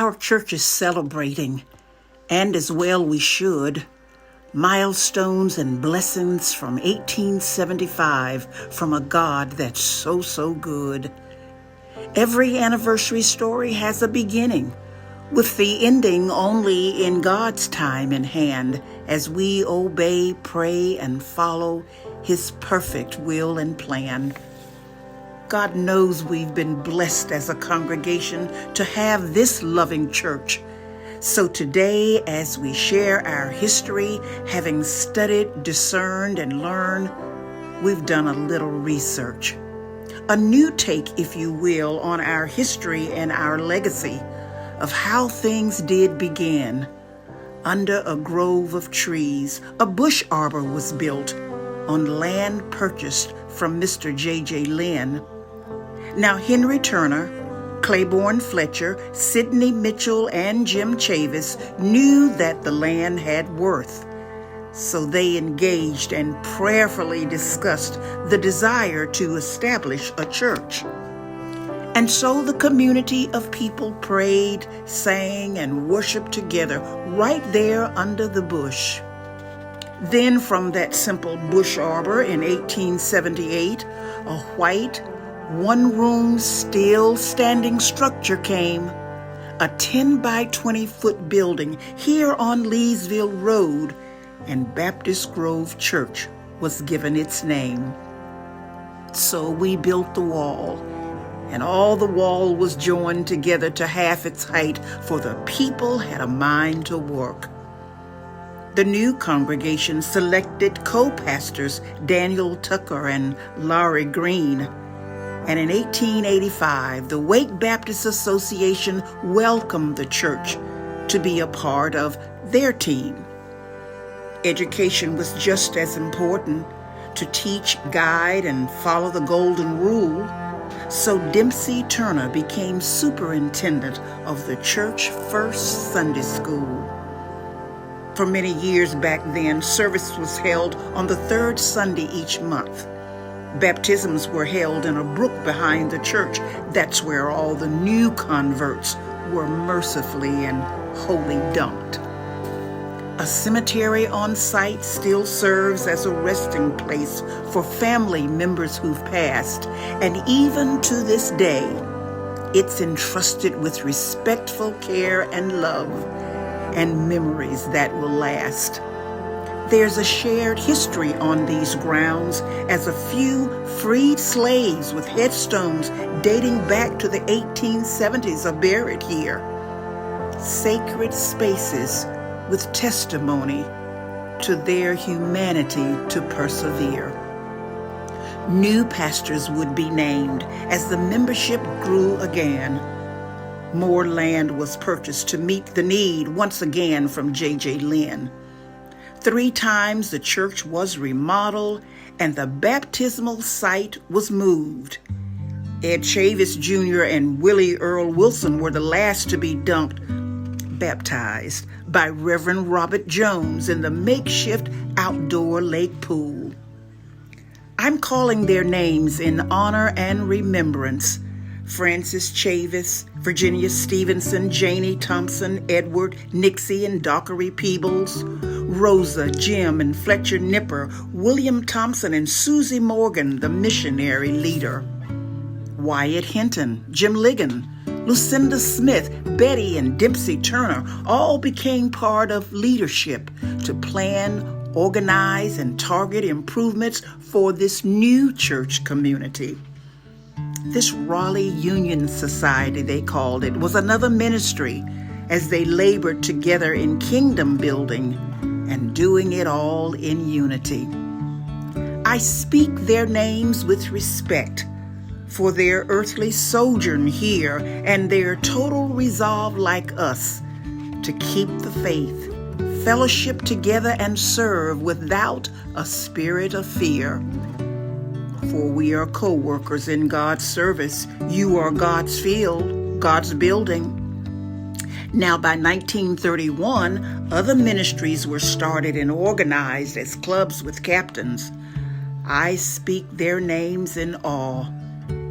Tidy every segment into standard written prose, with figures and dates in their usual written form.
Our church is celebrating, and as well we should, milestones and blessings from 1875 from a God that's so good. Every anniversary story has a beginning, with the ending only in God's time in hand as we obey, pray, and follow His perfect will and plan. God knows we've been blessed as a congregation to have this loving church. So today, as we share our history, having studied, discerned, and learned, we've done a little research. A new take, if you will, on our history and our legacy of how things did begin. Under a grove of trees, a bush arbor was built on land purchased from Mr. J.J. Lynn. Now, Henry Turner, Claiborne Fletcher, Sidney Mitchell, and Jim Chavis knew that the land had worth. So they engaged and prayerfully discussed the desire to establish a church. And so the community of people prayed, sang, and worshiped together right there under the bush. Then from that simple bush arbor in 1878, a white, one-room, still-standing structure came, a 10 by 20-foot building here on Leesville Road, and Baptist Grove Church was given its name. So we built the wall, and all the wall was joined together to half its height, for the people had a mind to work. The new congregation selected co-pastors Daniel Tucker and Larry Green, and in 1885, the Wake Baptist Association welcomed the church to be a part of their team. Education was just as important, to teach, guide, and follow the golden rule. So Dempsey Turner became superintendent of the church first Sunday school. For many years back then, service was held on the third Sunday each month. Baptisms were held in a brook behind the church. That's where all the new converts were mercifully and wholly dumped. A cemetery on site still serves as a resting place for family members who've passed, and even to this day, it's entrusted with respectful care and love and memories that will last. There's a shared history on these grounds, as a few freed slaves with headstones dating back to the 1870s are buried here. Sacred spaces with testimony to their humanity to persevere. New pastors would be named as the membership grew again. More land was purchased to meet the need once again from J.J. Lynn. 3 times the church was remodeled and the baptismal site was moved. Ed Chavis Jr. and Willie Earl Wilson were the last to be baptized by Reverend Robert Jones in the makeshift outdoor lake pool. I'm calling their names in honor and remembrance: Francis Chavis, Virginia Stevenson, Janie Thompson, Edward, Nixie, and Dockery Peebles, Rosa, Jim, and Fletcher Nipper, William Thompson, and Susie Morgan, the missionary leader, Wyatt Hinton, Jim Ligon, Lucinda Smith, Betty, and Dempsey Turner all became part of leadership to plan, organize, and target improvements for this new church community. This Raleigh Union Society, they called it, was another ministry as they labored together in kingdom building and doing it all in unity. I speak their names with respect for their earthly sojourn here and their total resolve, like us, to keep the faith, fellowship together, and serve without a spirit of fear. For we are co-workers in God's service. You are God's field, God's building. Now, by 1931, other ministries were started and organized as clubs with captains. I speak their names in awe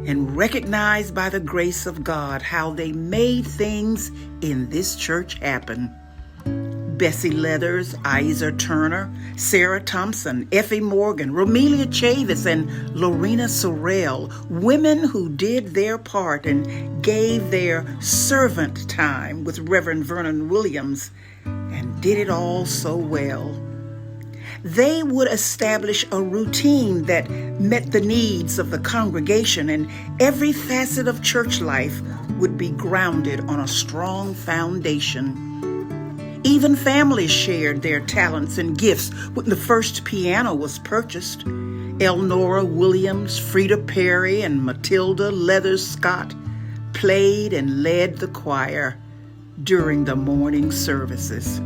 and recognize by the grace of God how they made things in this church happen. Bessie Leathers, Isa Turner, Sarah Thompson, Effie Morgan, Romelia Chavis, and Lorena Sorrell, women who did their part and gave their servant time with Reverend Vernon Williams and did it all so well. They would establish a routine that met the needs of the congregation, and every facet of church life would be grounded on a strong foundation. Even families shared their talents and gifts when the first piano was purchased. Elnora Williams, Frida Perry, and Matilda Leathers Scott played and led the choir during the morning services.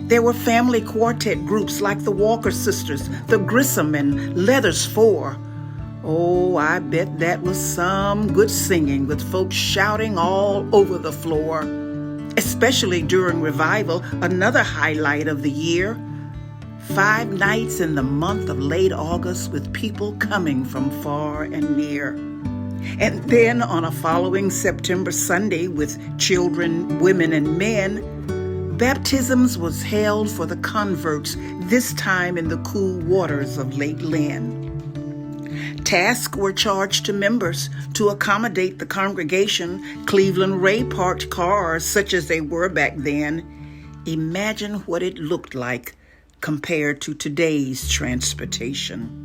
There were family quartet groups like the Walker Sisters, the Grissom, and Leathers Four. Oh, I bet that was some good singing with folks shouting all over the floor. Especially during revival, another highlight of the year. 5 nights in the month of late August with people coming from far and near. And then on a following September Sunday with children, women, and men, baptisms was held for the converts, this time in the cool waters of Lake Lynn. Tasks were charged to members to accommodate the congregation. Cleveland Ray parked cars such as they were back then. Imagine what it looked like compared to today's transportation.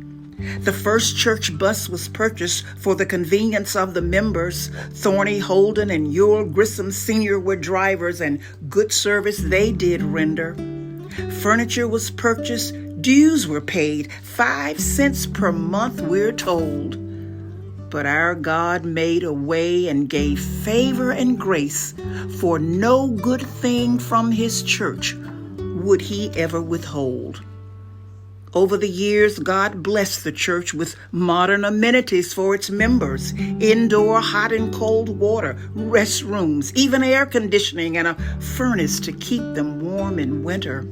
The first church bus was purchased for the convenience of the members. Thorny Holden and Ewell Grissom Sr. were drivers, and good service they did render. Furniture was purchased. Dues were paid, 5 cents per month, we're told. But our God made a way and gave favor and grace, for no good thing from his church would he ever withhold. Over the years, God blessed the church with modern amenities for its members, indoor hot and cold water, restrooms, even air conditioning, and a furnace to keep them warm in winter.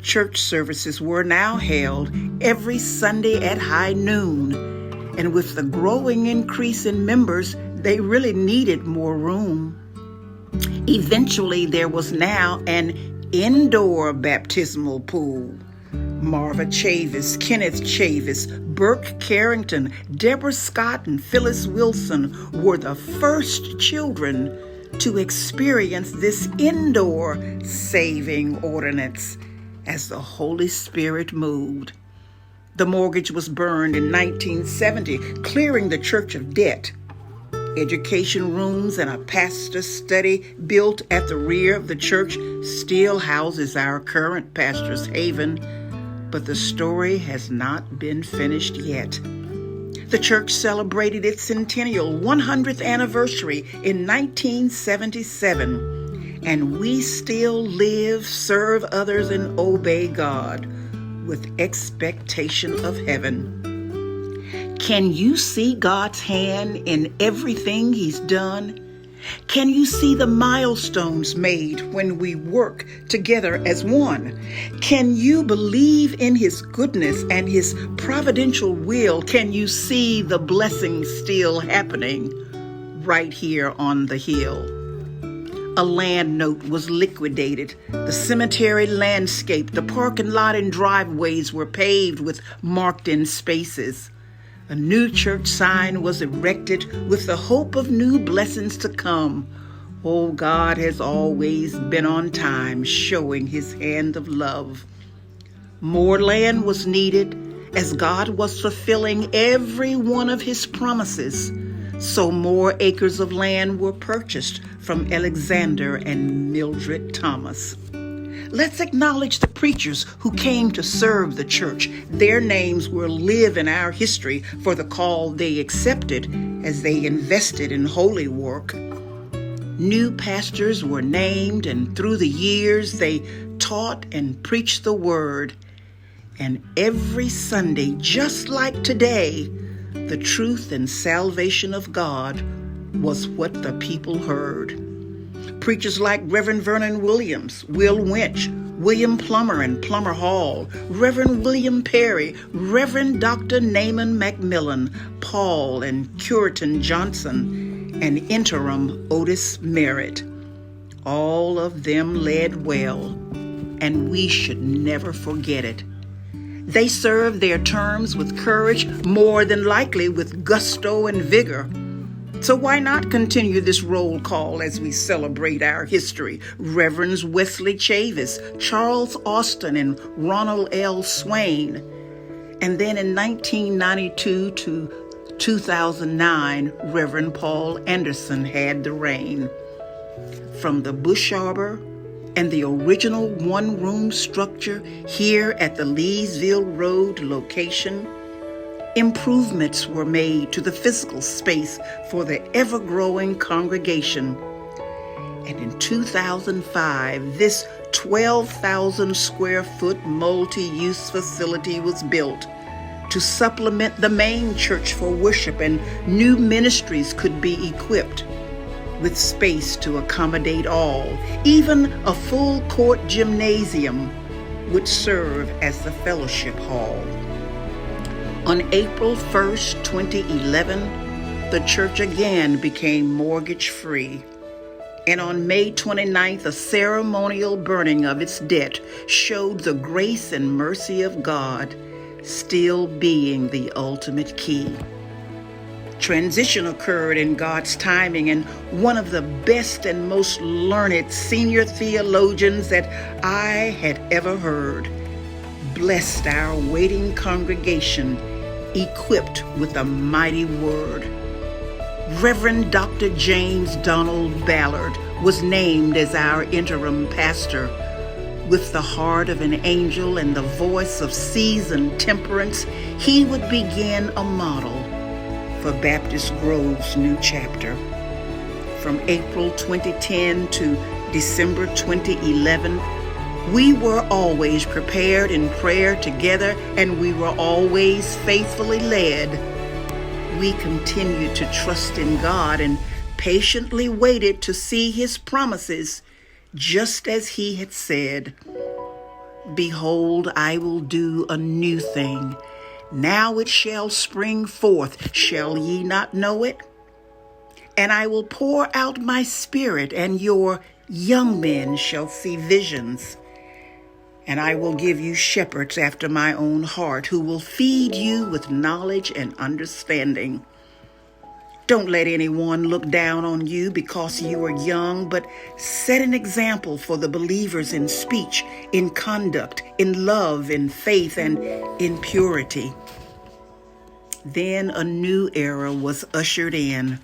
Church services were now held every Sunday at high noon, and with the growing increase in members, they really needed more room. Eventually, there was now an indoor baptismal pool. Marva Chavis, Kenneth Chavis, Burke Carrington, Deborah Scott, and Phyllis Wilson were the first children to experience this indoor saving ordinance as the Holy Spirit moved. The mortgage was burned in 1970, clearing the church of debt. Education rooms and a pastor's study built at the rear of the church still houses our current pastor's haven, but the story has not been finished yet. The church celebrated its centennial 100th anniversary in 1977. And we still live, serve others, and obey God with expectation of heaven. Can you see God's hand in everything he's done? Can you see the milestones made when we work together as one? Can you believe in his goodness and his providential will? Can you see the blessings still happening right here on the hill? A land note was liquidated. The cemetery landscape, the parking lot and driveways were paved with marked-in spaces. A new church sign was erected with the hope of new blessings to come. Oh, God has always been on time, showing his hand of love. More land was needed as God was fulfilling every one of his promises. So more acres of land were purchased from Alexander and Mildred Thomas. Let's acknowledge the preachers who came to serve the church. Their names will live in our history for the call they accepted as they invested in holy work. New pastors were named, and through the years they taught and preached the word. And every Sunday, just like today, the truth and salvation of God was what the people heard. Preachers like Reverend Vernon Williams, Will Winch, William Plummer and Plummer Hall, Reverend William Perry, Reverend Dr. Naaman Macmillan, Paul and Curitan Johnson, and interim Otis Merritt. All of them led well, and we should never forget it. They served their terms with courage, more than likely with gusto and vigor. So why not continue this roll call as we celebrate our history? Reverends Wesley Chavis, Charles Austin, and Ronald L. Swain. And then in 1992 to 2009, Reverend Paul Anderson had the reign. From the Bush Arbor and the original one-room structure here at the Leesville Road location, improvements were made to the physical space for the ever-growing congregation. And in 2005, this 12,000 square foot multi-use facility was built to supplement the main church for worship, and new ministries could be equipped with space to accommodate all. Even a full court gymnasium would serve as the fellowship hall. On April 1st, 2011, the church again became mortgage-free. And on May 29th, a ceremonial burning of its debt showed the grace and mercy of God still being the ultimate key. Transition occurred in God's timing, and one of the best and most learned senior theologians that I had ever heard blessed our waiting congregation, equipped with a mighty word. Reverend Dr. James Donald Ballard was named as our interim pastor. With the heart of an angel and the voice of seasoned temperance, he would begin a model for Baptist Grove's new chapter. From April 2010 to December 2011, we were always prepared in prayer together, and we were always faithfully led. We continued to trust in God and patiently waited to see His promises, just as He had said. Behold, I will do a new thing. Now it shall spring forth. Shall ye not know it? And I will pour out my spirit, and your young men shall see visions. And I will give you shepherds after my own heart, who will feed you with knowledge and understanding. Don't let anyone look down on you because you are young, but set an example for the believers in speech, in conduct, in love, in faith, and in purity. Then a new era was ushered in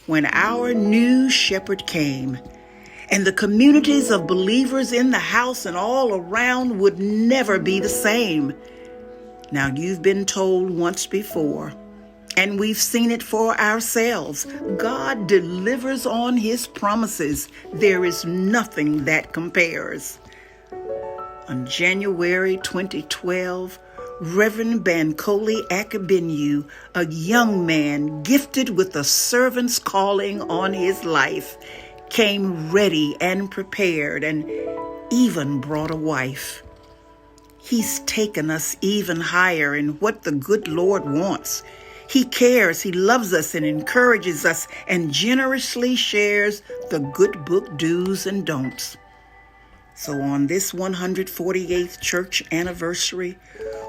when our new shepherd came, and the communities of believers in the house and all around would never be the same. Now, you've been told once before, and we've seen it for ourselves. God delivers on His promises. There is nothing that compares. On January 2012, Reverend Bankole Akinbinu, a young man gifted with a servant's calling on his life, came ready and prepared, and even brought a wife. He's taken us even higher in what the good Lord wants. He cares, He loves us and encourages us, and generously shares the good book do's and don'ts. So on this 148th church anniversary,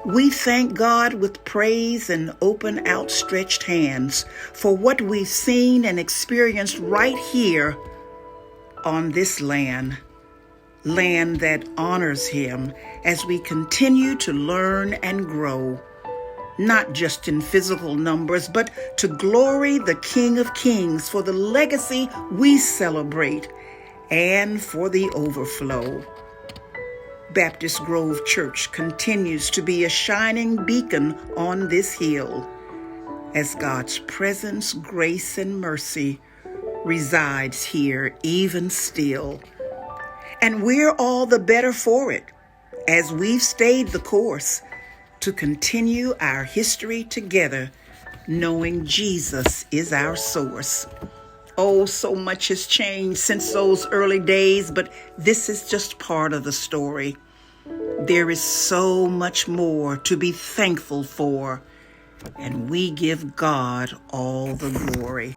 we thank God with praise and open outstretched hands for what we've seen and experienced right here on this land that honors Him as we continue to learn and grow, not just in physical numbers, but to glory the King of Kings for the legacy we celebrate and for the overflow. Baptist Grove Church continues to be a shining beacon on this hill as God's presence, grace, and mercy resides here even still. And we're all the better for it as we've stayed the course to continue our history together, knowing Jesus is our source. Oh, so much has changed since those early days, but this is just part of the story. There is so much more to be thankful for, and we give God all the glory.